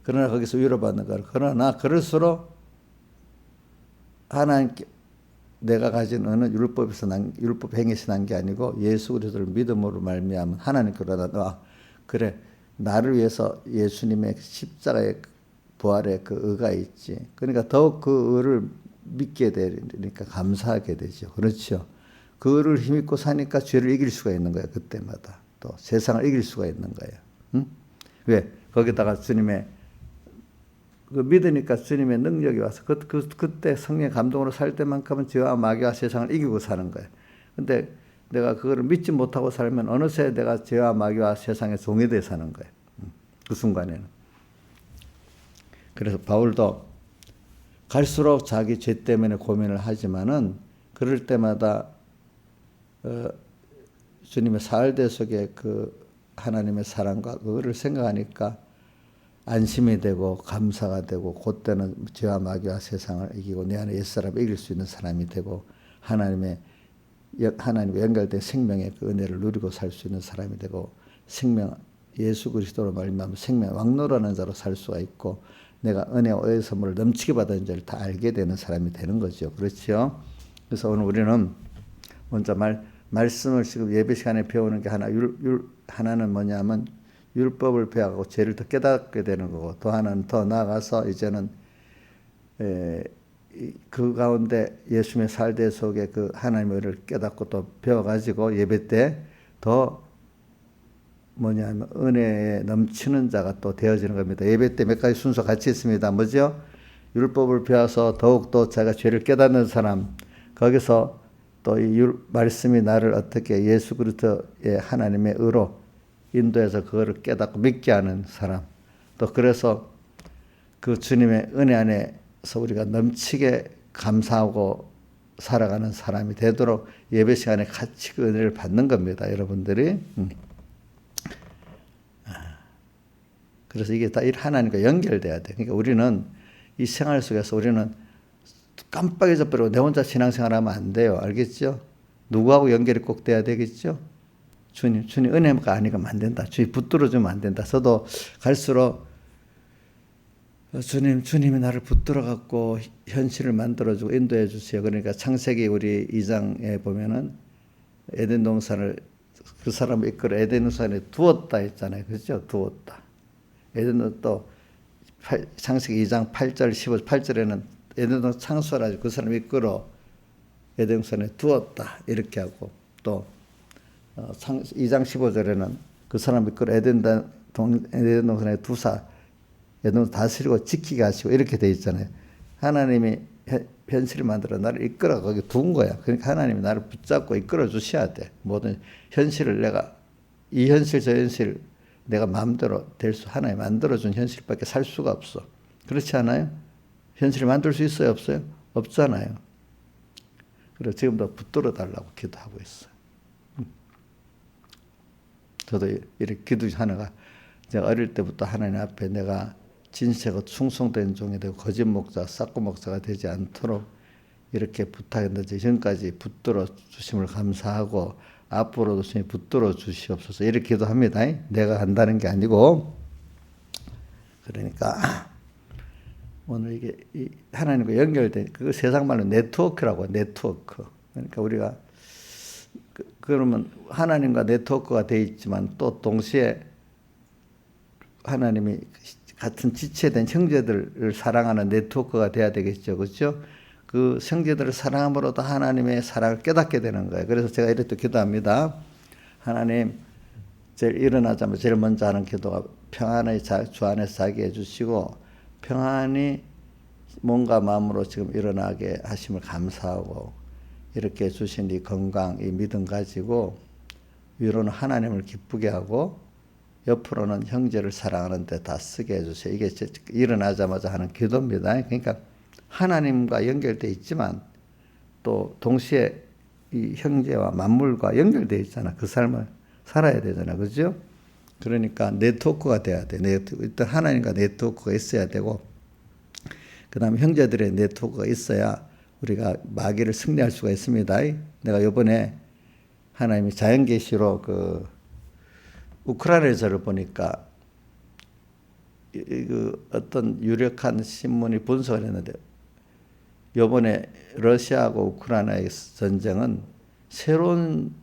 그러나 거기서 위로받는 거예요. 그러나 그럴수록 하나님께 내가 가진 어느 율법 행위에서 난 게 아니고 예수 그리스도를 믿음으로 말미암은 하나님께로 나 그래 나를 위해서 예수님의 십자가의 부활의 그 의가 있지. 그러니까 더욱 그 의를 믿게 되니까 감사하게 되죠. 그렇죠. 그 의를 힘입고 사니까 죄를 이길 수가 있는 거예요. 그때마다 또 세상을 이길 수가 있는 거예요. 응? 왜? 거기다가 주님의 그 믿으니까 주님의 능력이 와서 그때 성령의 감동으로 살 때만큼은 죄와 마귀와 세상을 이기고 사는 거예요. 근데 내가 그거를 믿지 못하고 살면 어느새 내가 죄와 마귀와 세상의 종이 되어 사는 거예요. 그 순간에는. 그래서 바울도 갈수록 자기 죄 때문에 고민을 하지만은 그럴 때마다 주님의 사흘대 속에 그 하나님의 사랑과 그거를 생각하니까 안심이 되고 감사가 되고 그때는 죄와 마귀와 세상을 이기고 내 안에 옛사람을 이길 수 있는 사람이 되고 하나님과 연결된 생명의 그 은혜를 누리고 살 수 있는 사람이 되고 생명 예수 그리스도로 말미암아 생명 왕노라는 자로 살 수가 있고 내가 은혜와 의의 선물을 넘치게 받은 자를 다 알게 되는 사람이 되는 거죠. 그렇죠? 그래서 오늘 우리는 먼저 말씀을 지금 예배 시간에 배우는 게 하나는 뭐냐면 율법을 배워가고 죄를 더 깨닫게 되는 거고 또 하나는 더 나아가서 이제는 그 가운데 예수님의 살대 속에 그 하나님의 의를 깨닫고 또 배워가지고 예배 때 더 뭐냐면 은혜에 넘치는 자가 또 되어지는 겁니다. 예배 때 몇 가지 순서 같이 있습니다. 뭐죠? 율법을 배워서 더욱더 자기가 죄를 깨닫는 사람, 거기서 또 이 말씀이 나를 어떻게 예수 그리스도의 하나님의 의로 인도해서 그거를 깨닫고 믿게 하는 사람, 또 그래서 그 주님의 은혜 안에서 우리가 넘치게 감사하고 살아가는 사람이 되도록 예배 시간에 같이 그 은혜를 받는 겁니다. 여러분들이. 그래서 이게 다 하나님과 연결돼야 돼. 그러니까 우리는 이 생활 속에서 우리는 깜빡 잊어버리고 내 혼자 신앙생활하면 안 돼요. 알겠죠? 누구하고 연결이 꼭 돼야 되겠죠? 주님 은혜가 아니면 안 된다. 주님 붙들어주면 안 된다. 저도 갈수록 주님이 나를 붙들어갖고 현실을 만들어주고 인도해 주세요. 그러니까 창세기 우리 2장에 보면은 에덴 동산을 그 사람을 이끌어 에덴 동산에 두었다 했잖아요. 그렇죠? 두었다. 에덴은 또 창세기 2장 8절 8절에는 에덴 동산 창수하라 그 사람을 이끌어 에덴 동산에 두었다 이렇게 하고 또 2장 15절에는 그 사람을 이끌어 에덴 동산에 두사 에덴을 다스리고 지키게 하시고 이렇게 돼 있잖아요. 하나님이 현실을 만들어 나를 이끌어 거기 둔 거야. 그러니까 하나님이 나를 붙잡고 이끌어 주셔야 돼. 모든 현실을 내가 이 현실 저 현실 내가 마음대로 될 수 하나님 만들어준 현실밖에 살 수가 없어. 그렇지 않아요? 현실을 만들 수 있어요? 없어요? 없잖아요. 그래서 지금도 붙들어 달라고 기도하고 있어요. 저도 이렇게 기도하느라 제가 어릴 때부터 하나님 앞에 내가 진실하고 충성된 종이 되고 거짓 목자, 싹고 목자가 되지 않도록 이렇게 부탁했는데 지금까지 붙들어 주심을 감사하고 앞으로도 주님 붙들어 주시옵소서 이렇게 기도합니다. 내가 한다는 게 아니고. 그러니까 오늘 이게 하나님과 연결된 그 세상 말로 네트워크라고 네트워크. 그러니까 우리가 그러면 하나님과 네트워크가 돼 있지만 또 동시에 하나님이 같은 지체된 형제들을 사랑하는 네트워크가 돼야 되겠죠. 그렇죠? 그 형제들을 사랑함으로도 하나님의 사랑을 깨닫게 되는 거예요. 그래서 제가 이렇게 기도합니다. 하나님, 일어나자마자 제일 먼저 하는 기도가 평안히 주 안에서 자게 해주시고 평안히 몸과 마음으로 지금 일어나게 하심을 감사하고 이렇게 주신 이 건강, 이 믿음 가지고 위로는 하나님을 기쁘게 하고 옆으로는 형제를 사랑하는 데 다 쓰게 해주세요. 이게 일어나자마자 하는 기도입니다. 그러니까 하나님과 연결되어 있지만 또 동시에 이 형제와 만물과 연결되어 있잖아. 그 삶을 살아야 되잖아. 그죠? 그러니까 네트워크가 돼야 돼. 일단 하나님과 네트워크가 있어야 되고 그 다음에 형제들의 네트워크가 있어야 우리가 마귀를 승리할 수가 있습니다. 내가 이번에 하나님이 자연계시로 그 우크라이나에서를 보니까 그 어떤 유력한 신문이 분석을 했는데 이번에 러시아하고 우크라이나의 전쟁은 새로운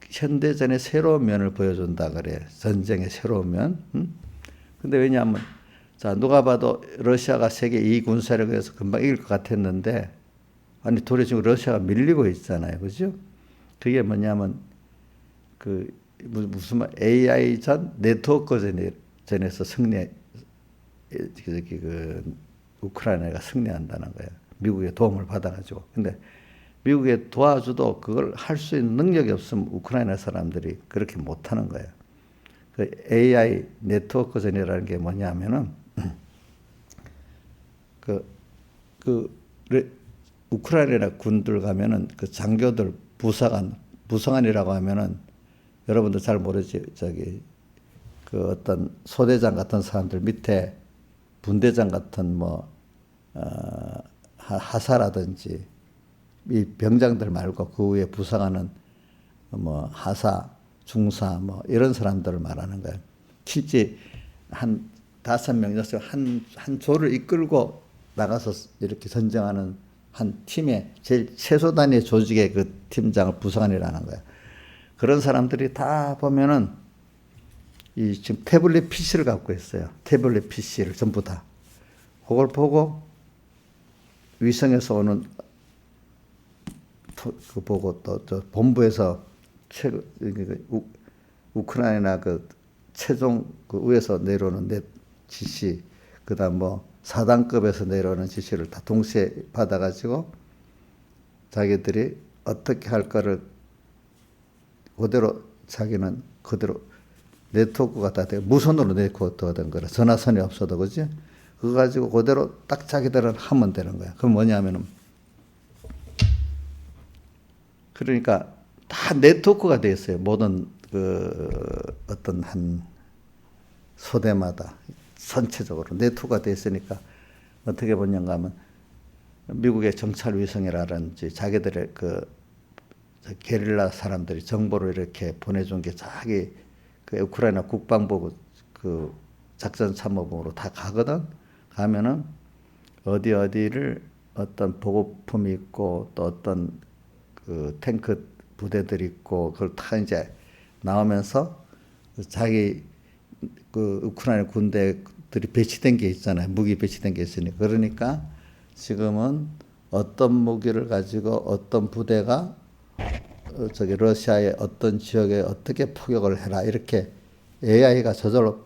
현대전의 새로운 면을 보여준다 그래. 전쟁의 새로운 면. 근데 왜냐하면 자 누가 봐도 러시아가 세계 2위 군사력에서 금방 이길 것 같았는데 아니 도리어 지금 러시아가 밀리고 있잖아요, 그죠? 그게 뭐냐면 그 무슨 말 AI전 네트워크전에서 그 우크라이나가 승리한다는 거예요. 미국의 도움을 받아가지고. 근데 미국의 도와줘도 그걸 할 수 있는 능력이 없으면 우크라이나 사람들이 그렇게 못하는 거예요. 그 AI 네트워크전이라는 게 뭐냐면은 우크라이나 군들 가면은 그 장교들 부사관이라고 하면은 여러분들 잘 모르지 저기 그 어떤 소대장 같은 사람들 밑에 분대장 같은 뭐 하사라든지 이 병장들 말고 그 위에 부사관은 뭐 하사, 중사 뭐 이런 사람들을 말하는 거예요. 실제 한 5명, 6명 한 조를 이끌고 나가서 이렇게 전쟁하는 한 팀의 제일 최소 단위의 조직의 그 팀장을 부사관이라는 거예요. 그런 사람들이 다 보면은 이 지금 태블릿 PC를 갖고 있어요. 태블릿 PC를 전부 다. 그걸 보고 위성에서 오는 그 보고 또 저 본부에서 우크라이나 그 최종 그 위에서 내려오는 지시, 그다음 뭐 4단급에서 내려오는 지시를 다 동시에 받아가지고 자기들이 어떻게 할 거를 그대로 자기는 그대로 네트워크가 다 되고 무선으로 네트워크가 된 거라 전화선이 없어도 그지? 그거 가지고 그대로 딱 자기들은 하면 되는 거야. 그럼 뭐냐면은 그러니까 다 네트워크가 돼 있어요. 모든 그 어떤 한 소대마다 전체적으로 네트워크가 돼 있으니까 어떻게 보냐면 하면 미국의 정찰 위성이라든지 자기들의 그 게릴라 사람들이 정보를 이렇게 보내준 게 자기 그 우크라이나 국방부 그 작전참모부로 다 가거든. 가면은 어디를 어떤 보급품이 있고 또 어떤 그 탱크 부대들이 있고 그걸 다 이제 나오면서 자기 그 우크라이나 군대들이 배치된 게 있잖아요. 무기 배치된 게 있으니까. 그러니까 지금은 어떤 무기를 가지고 어떤 부대가 저기 러시아의 어떤 지역에 어떻게 포격을 해라 이렇게 AI가 저절로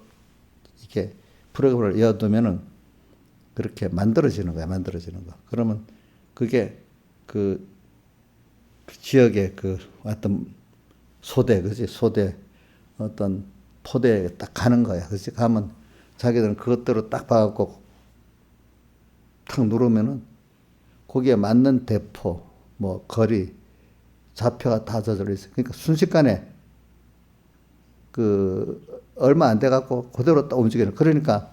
이렇게 프로그램을 이어두면은 그렇게 만들어지는 거야. 만들어지는 거. 그러면 그게 그 지역의 그 어떤 소대, 그지? 소대 어떤 포대에 딱 가는 거야. 그지? 가면 자기들은 그것대로 딱 봐갖고 탁 누르면은 거기에 맞는 대포, 뭐 거리, 좌표가 다 저절로 있어. 그러니까 순식간에 그 얼마 안 돼갖고 그대로 딱 움직이는. 그러니까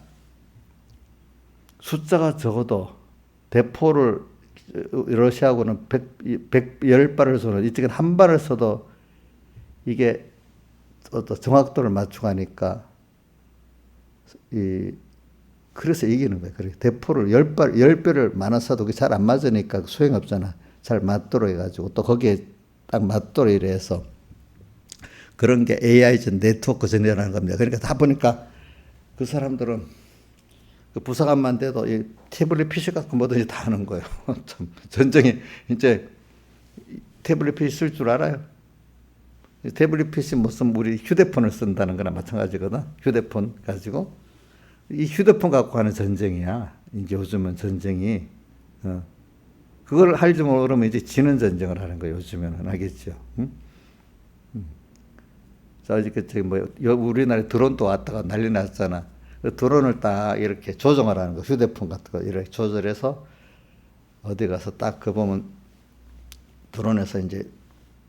숫자가 적어도 대포를 러시아하고는 110발을 쏘는 이쪽은 한 발을 쏘도 이게 어떤 정확도를 맞추가니까 그래서 이기는 거예요. 그래 대포를 10배를 많아 쏴도 그게 잘 안 맞으니까 소용없잖아. 잘 맞도록 해가지고 또 거기에 딱 맞도록 이래서 그런 게 AI전 네트워크 전이라는 겁니다. 그러니까 다 보니까 그 사람들은 그 부사관만 돼도 이 태블릿 PC 갖고 뭐든지 다 하는 거예요. 참 전쟁이 이제 태블릿 PC 쓸 줄 알아요. 태블릿 PC 못 쓰면 우리 휴대폰을 쓴다는 거나 마찬가지거든. 휴대폰 가지고 이 휴대폰 갖고 하는 전쟁이야. 이제 요즘은 전쟁이 그걸 할 줄 모르면 이제 지는 전쟁을 하는 거예요. 요즘에는 알겠죠. 응? 자 이제 저기 뭐 우리나라에 드론도 왔다가 난리 났잖아. 그 드론을 딱 이렇게 조정하라는 거. 휴대폰 같은 거 이렇게 조절해서 어디 가서 딱 그 보면 드론에서 이제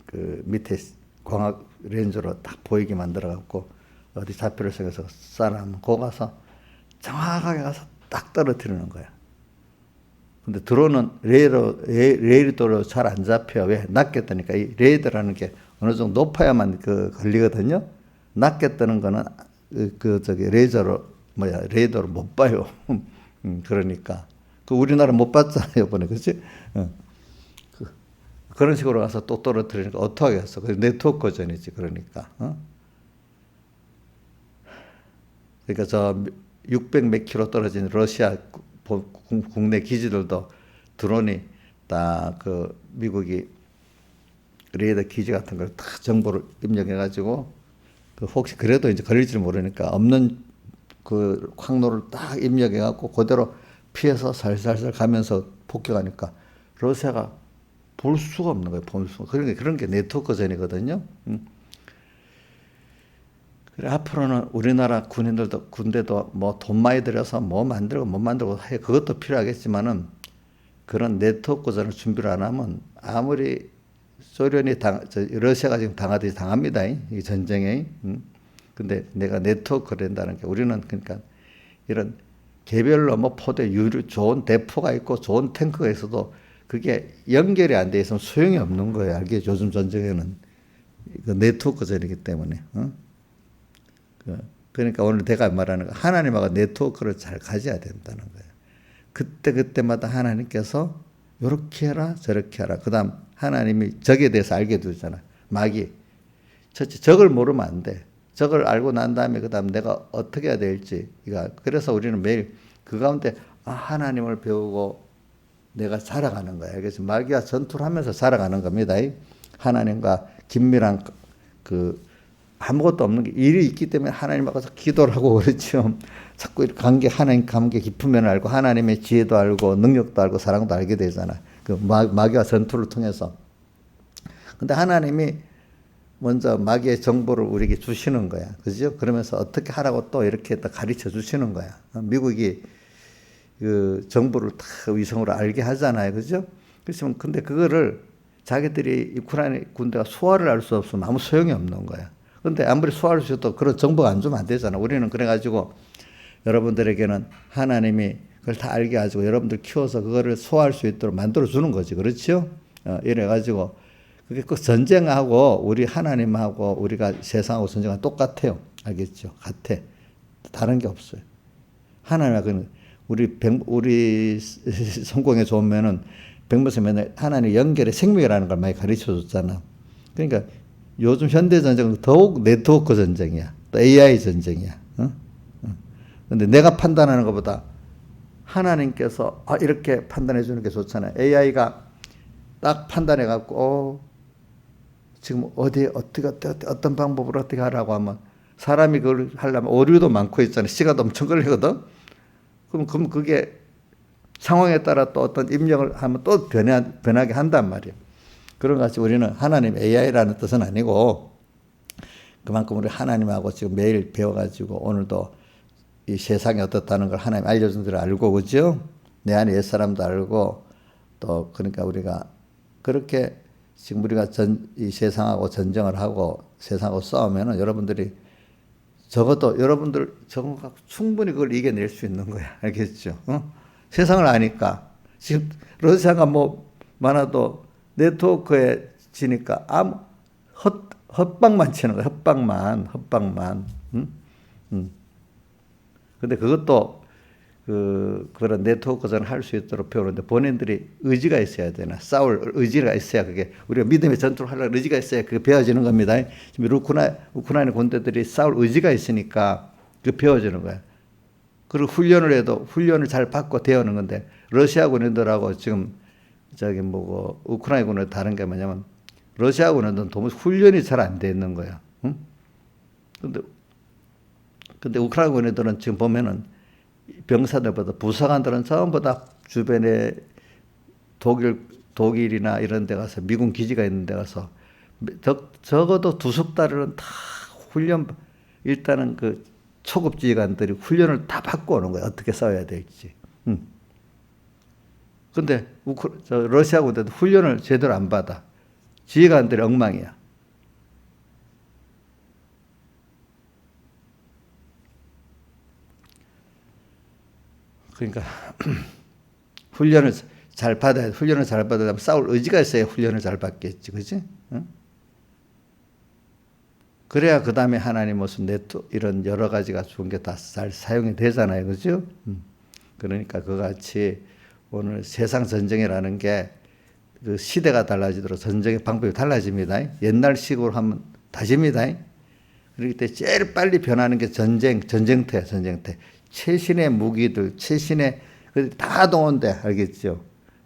그 밑에 광학 렌즈로 딱 보이게 만들어 갖고 어디 좌표를 세워서 쏴라면 거 가서 정확하게 가서 딱 떨어뜨리는 거야. 근데 드론은 레이더로 잘 안 잡혀. 왜? 낮게 뜨니까 이 레이더라는 게 어느 정도 높아야만 걸리거든요. 낮게 뜨는 거는 레이더로 못 봐요. 그러니까 우리나라 못 봤잖아요, 이번에. 그렇지? 그런 식으로 가서 또 떨어뜨리니까 어떡하겠어. 그 네트워크 거전이지. 그러니까. 그러니까 저 600 몇 킬로 떨어진 러시아 국내 기지들도 드론이 다 미국이 레이더 기지 같은 걸 다 정보를 입력해가지고 혹시 그래도 이제 걸릴지 모르니까 없는 항로를 딱 입력해갖고 그대로 피해서 살살살 가면서 폭격하니까 러시아가 볼 수가 없는 거예요. 볼 수가. 그런 게 네트워크 전이거든요. 그래, 앞으로는 우리나라 군대도 뭐 돈 많이 들여서 뭐 만들고 못 만들고 해. 그것도 필요하겠지만은 그런 네트워크 전을 준비를 안 하면 아무리 러시아가 지금 당하듯이 당합니다. 이 전쟁에. 근데 내가 네트워크를 한다는 게 우리는 그러니까 이런 개별로 뭐 포대, 좋은 대포가 있고 좋은 탱크가 있어도 그게 연결이 안 돼 있으면 소용이 없는 거예요. 알겠죠? 요즘 전쟁에는 네트워크 전이기 때문에. 그러니까 오늘 내가 말하는 거 하나님하고 네트워크를 잘 가져야 된다는 거예요. 그때마다 하나님께서 이렇게 해라 저렇게 해라. 그 다음 하나님이 적에 대해서 알게 두잖아. 마귀. 적을 모르면 안 돼. 적을 알고 난 다음에 그 다음 내가 어떻게 해야 될지. 그래서 우리는 매일 그 가운데 하나님을 배우고 내가 살아가는 거야. 그래서 마귀와 전투를 하면서 살아가는 겁니다. 하나님과 긴밀한 아무것도 없는 게 일이 있기 때문에 하나님하고 기도를 하고 그렇죠. 자꾸 하나님 관계 깊은 면을 알고 하나님의 지혜도 알고 능력도 알고 사랑도 알게 되잖아. 마귀와 전투를 통해서. 근데 하나님이 먼저 마귀의 정보를 우리에게 주시는 거야. 그죠? 그러면서 어떻게 하라고 또 이렇게 또 가르쳐 주시는 거야. 미국이 정보를 다 위성으로 알게 하잖아요. 그죠? 그렇지만 근데 그거를 자기들이 우크라이나 군대가 소화를 할 수 없으면 아무 소용이 없는 거야. 근데 아무리 소화할 수 있어도 그런 정보가 안 주면 안 되잖아. 우리는 그래가지고 여러분들에게는 하나님이 그걸 다 알게 가지고 여러분들 키워서 그거를 소화할 수 있도록 만들어 주는 거지. 그렇죠? 이래가지고 그게 전쟁하고 우리 하나님하고 우리가 세상하고 전쟁은 똑같아요. 알겠죠? 같아. 다른 게 없어요. 하나님하고는 우리 성공에 좋으면은 백무서면은 하나님 연결의 생명이라는 걸 많이 가르쳐 줬잖아. 그러니까 요즘 현대 전쟁은 더욱 네트워크 전쟁이야. 또 AI 전쟁이야. 근데 내가 판단하는 것보다 하나님께서 이렇게 판단해 주는 게 좋잖아요. AI가 딱 판단해 갖고 지금 어떤 방법으로 어떻게 하라고 하면 사람이 그걸 하려면 오류도 많고 있잖아요. 시간도 엄청 걸리거든. 그럼 그게 상황에 따라 또 어떤 입력을 하면 또 변하게 한단 말이에요. 그런 것 같이 우리는 하나님 AI라는 뜻은 아니고 그만큼 우리 하나님하고 지금 매일 배워가지고 오늘도 이 세상이 어떻다는 걸 하나님 알려준 대로 알고 그죠? 내 안에 옛사람도 알고 또 그러니까 우리가 그렇게 지금 우리가 이 세상하고 전쟁을 하고 세상하고 싸우면은 여러분들이 적어도 여러분들 적어도 충분히 그걸 이겨낼 수 있는 거야. 알겠죠? 세상을 아니까 지금 러시아가 뭐 많아도 네트워크에 지니까 헛방만 치는 거야. 헛방만. 근데 그것도 그런 네트워크전을 할 수 있도록 배우는데 본인들이 의지가 있어야 되나. 싸울 의지가 있어야 그게 우리가 믿음의 전투를 하려는 의지가 있어야 그게 배워지는 겁니다. 지금 우크라이나 군대들이 싸울 의지가 있으니까 그 배워지는 거야. 그리고 훈련을 해도 훈련을 잘 받고 대하는 건데 러시아 군인들하고 지금 우크라이나 군은 다른 게 뭐냐면 러시아 군인들은 도무지 훈련이 잘 안 돼 있는 거야. 응? 근데 우크라이나 군인들은 지금 보면은 병사들보다 부사관들은 전부 다 주변에 독일이나 이런 데 가서 미군 기지가 있는 데 가서 적어도 2석 달은 다 훈련 일단은 초급 지휘관들이 훈련을 다 받고 오는 거야. 어떻게 싸워야 될지. 근데 러시아 군대도 훈련을 제대로 안 받아. 지휘관들이 엉망이야. 그러니까 훈련을 잘 받아야 싸울 의지가 있어야 훈련을 잘 받겠지. 그지? 응? 그래야 그 다음에 하나님 무슨 이런 여러 가지가 좋은 게 다 잘 사용이 되잖아요. 그죠? 그러니까 그같이 오늘 세상 전쟁이라는 게 그 시대가 달라지도록 전쟁의 방법이 달라집니다. 옛날 식으로 하면 다집니다. 그렇기 때문에 제일 빨리 변하는 게 전쟁터야, 전쟁터. 최신의 무기들, 최신의, 다 동원돼, 알겠죠?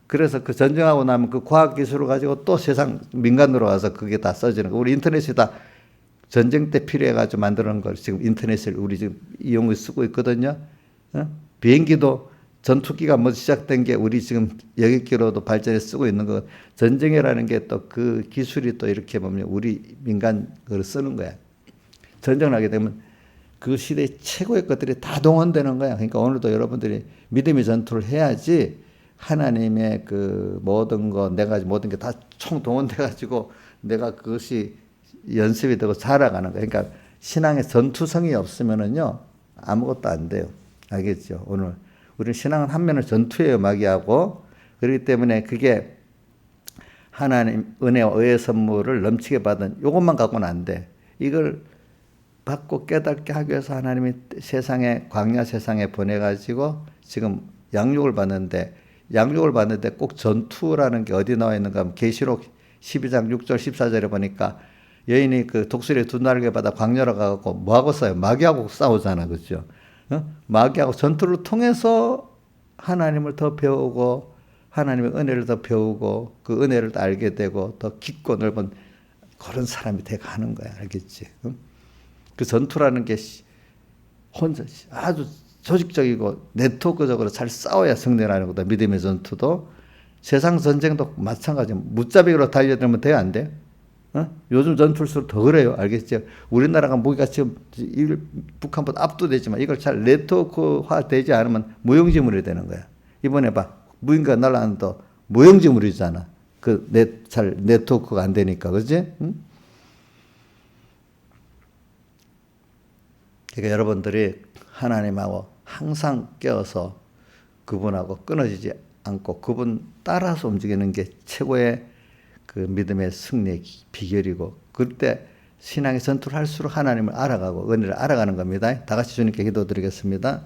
그래서 그 전쟁하고 나면 그 과학기술을 가지고 또 세상 민간으로 와서 그게 다 써지는 거. 우리 인터넷이 다 전쟁 때 필요해가지고 만드는 걸 지금 인터넷을 우리 지금 이용을 쓰고 있거든요. 비행기도 전투기가 먼저 시작된 게 우리 지금 여객기로도 발전해 쓰고 있는 거. 전쟁이라는 게 또 그 기술이 또 이렇게 보면 우리 민간 걸 쓰는 거야. 전쟁을 하게 되면 그 시대의 최고의 것들이 다 동원되는 거야. 그러니까 오늘도 여러분들이 믿음의 전투를 해야지 하나님의 그 모든 거, 내가 모든 게 다 총 동원돼가지고 내가 그것이 연습이 되고 살아가는 거야. 그러니까 신앙의 전투성이 없으면은요, 아무것도 안 돼요. 알겠죠? 오늘 우리 신앙은 한면을 전투예요, 마귀하고. 그렇기 때문에 그게 하나님 은혜와 의의 선물을 넘치게 받은 요것만 갖고는 안 돼. 이걸 받고 깨닫게 하기 위해서 하나님이 광야 세상에 보내가지고 지금 양육을 받는데 꼭 전투라는 게 어디 나와 있는가 하면 계시록 12장 6절 14절에 보니까 여인이 그 독수리의 두 날개 받아 광야로 가고 뭐하고 싸워요? 마귀하고 싸우잖아. 그죠? 마귀하고 전투를 통해서 하나님을 더 배우고 하나님의 은혜를 더 배우고 그 은혜를 더 알게 되고 더 깊고 넓은 그런 사람이 돼 가는 거야. 알겠지? 그 전투라는 게 혼자 아주 조직적이고 네트워크적으로 잘 싸워야 승리라는 거다. 믿음의 전투도. 세상 전쟁도 마찬가지예요. 무자비로 달려들면 돼요? 안 돼요? 요즘 전투일수록 더 그래요. 알겠죠? 우리나라가 무기가 지금 북한보다 압도되지만 이걸 잘 네트워크화 되지 않으면 무용지물이 되는 거야. 이번에 봐. 무인기가 날아왔는데 무용지물이잖아. 잘 네트워크가 안 되니까. 그지? 그러니까 여러분들이 하나님하고 항상 껴서 그분하고 끊어지지 않고 그분 따라서 움직이는 게 최고의 그 믿음의 승리의 비결이고, 그때 신앙의 전투를 할수록 하나님을 알아가고 은혜를 알아가는 겁니다. 다 같이 주님께 기도드리겠습니다.